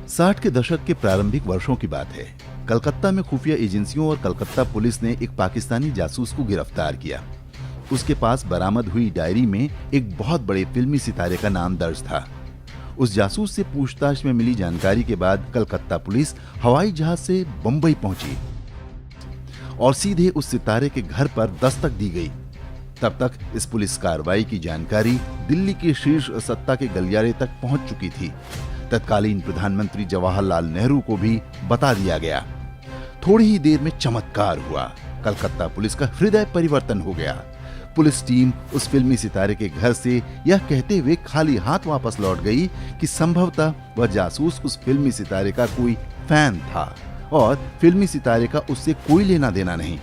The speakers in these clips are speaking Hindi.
60 के दशक के प्रारंभिक वर्षों की बात है। कलकत्ता में खुफिया एजेंसियों और कलकत्ता पुलिस ने एक पाकिस्तानी जासूस को गिरफ्तार किया। उसके पास बरामद हुई डायरी में एक बहुत बड़े फिल्मी सितारे का नाम दर्ज था। उस जासूस से पूछताछ में मिली जानकारी के बाद कलकत्ता पुलिस हवाई जहाज से बंबई पहुंची और सीधे उस सितारे के घर पर दस्तक दी गई। तब तक इस पुलिस कार्रवाई की जानकारी दिल्ली के शीर्ष सत्ता के गलियारे तक पहुंच चुकी थी। तत्कालीन प्रधानमंत्री जवाहरलाल नेहरू को भी बता दिया गया। थोड़ी ही देर में चमत्कार हुआ। कलकत्ता पुलिस का हृदय परिवर्तन हो गया। पुलिस टीम उस फिल्मी सितारे के घर से यह कहते हुए खाली हाथ वापस लौट गई कि संभवतः वह जासूस उस फिल्मी सितारे का कोई फैन था और फिल्मी सितारे का उससे कोई लेना देना नहीं।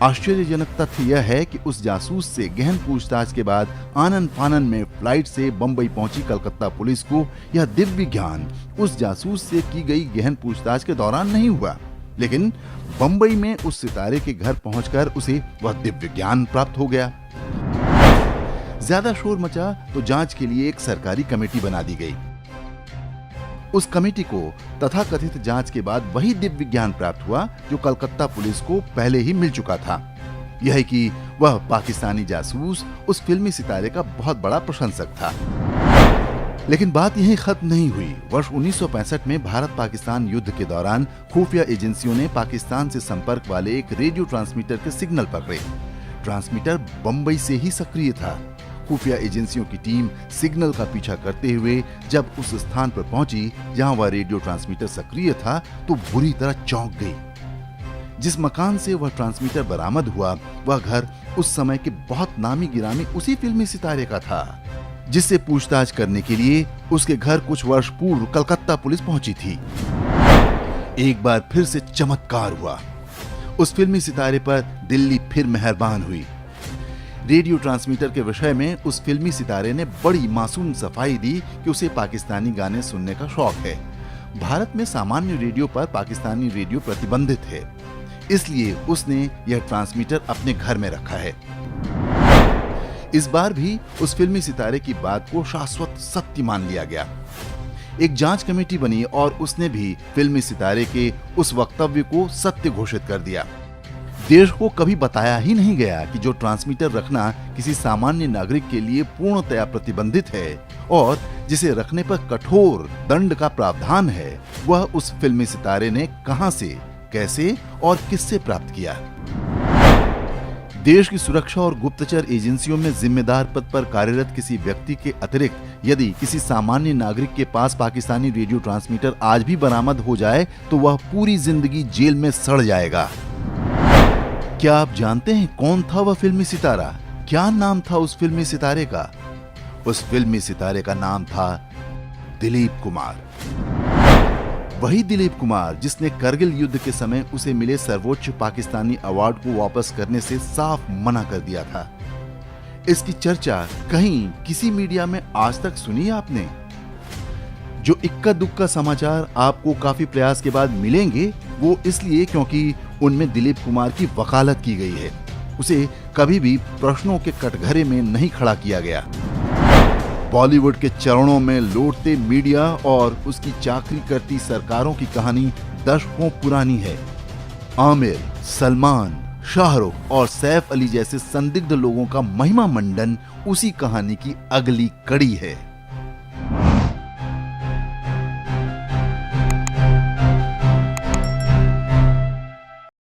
आश्चर्यजनक तथ्य यह है कि उस जासूस से गहन पूछताछ के बाद आनन फानन में फ्लाइट से बंबई पहुंची कलकत्ता पुलिस को यह दिव्य ज्ञान उस जासूस से की गई गहन पूछताछ के दौरान नहीं हुआ, लेकिन बंबई में उस सितारे के घर पहुंचकर उसे वह दिव्य ज्ञान प्राप्त हो गया। ज्यादा शोर मचा तो जांच के लिए एक सरकारी कमेटी बना दी गई। उस कमेटी को तथाकथित जांच के बाद वही दिव्य ज्ञान प्राप्त हुआ जो कलकत्ता पुलिस को पहले ही मिल चुका था। यह कि वह पाकिस्तानी जासूस उस फिल्मी सितारे का बहुत बड़ा प्रशंसक था। लेकिन बात यहीं खत्म नहीं हुई। वर्ष 1965 में भारत पाकिस्तान युद्ध के दौरान खुफिया एजेंसियों ने पाकिस्तान से संपर्क वाले एक रेडियो ट्रांसमीटर के सिग्नल पकड़े। ट्रांसमीटर बंबई से ही सक्रिय था। खुफिया एजेंसियों की टीम सिग्नल का पीछा करते हुए जब उस स्थान पर पहुंची जहां वह रेडियो ट्रांसमीटर सक्रिय था तो बुरी तरह चौंक गई। जिस मकान से वह ट्रांसमीटर बरामद हुआ वह घर उस समय के बहुत नामी गिरामी उसी फिल्मी सितारे का था, जिससे पूछताछ करने के लिए उसके घर कुछ वर्ष पूर्व कलकत्ता पुलिस पहुंची थी। एक बार फिर से चमत्कार हुआ। उस फिल्मी सितारे पर दिल्ली फिर मेहरबान हुई। रेडियो ट्रांसमीटर के विषय में उस फिल्मी सितारे ने बड़ी मासूम सफाई दी कि उसे पाकिस्तानी गाने सुनने का शौक है। भारत में सामान्य रेडियो पर पाकिस्तानी रेडियो प्रतिबंधित है, इसलिए उसने यह ट्रांसमीटर अपने घर में रखा है। इस बार भी उस फिल्मी सितारे की बात को शाश्वत सत्य मान लिया गया। एक जांच कमेटी बनी और उसने भी फिल्मी सितारे के उस वक्तव्य को सत्य घोषित कर दिया। देश को कभी बताया ही नहीं गया कि जो ट्रांसमीटर रखना किसी सामान्य नागरिक के लिए पूर्णतया प्रतिबंधित है और जिसे रखने पर कठोर दंड का प्रावधान है, वह उस फिल्मी सितारे ने कहां से, कैसे और किससे प्राप्त किया। देश की सुरक्षा और गुप्तचर एजेंसियों में जिम्मेदार पद पर कार्यरत किसी व्यक्ति के अतिरिक्त यदि किसी सामान्य नागरिक के पास पाकिस्तानी रेडियो ट्रांसमीटर आज भी बरामद हो जाए तो वह पूरी जिंदगी जेल में सड़ जाएगा। क्या आप जानते हैं कौन था वह फिल्मी सितारा? क्या नाम था उस फिल्मी सितारे का? उस फिल्मी सितारे का नाम था दिलीप कुमार। वही दिलीप कुमार जिसने करगिल युद्ध के समय उसे मिले सर्वोच्च पाकिस्तानी अवार्ड को वापस करने से साफ मना कर दिया था। इसकी चर्चा कहीं किसी मीडिया में आज तक सुनी आपने? जो इक्का दुक्का समाचार आपको काफी प्रयास के बाद मिलेंगे वो इसलिए क्योंकि उनमें दिलीप कुमार की वकालत की गई है। उसे कभी भी प्रश्नों के कटघरे में नहीं खड़ा किया गया। बॉलीवुड के चरणों में लौटते मीडिया और उसकी चाकरी करती सरकारों की कहानी दशकों पुरानी है। आमिर, सलमान, शाहरुख और सैफ अली जैसे संदिग्ध लोगों का महिमा मंडन उसी कहानी की अगली कड़ी है।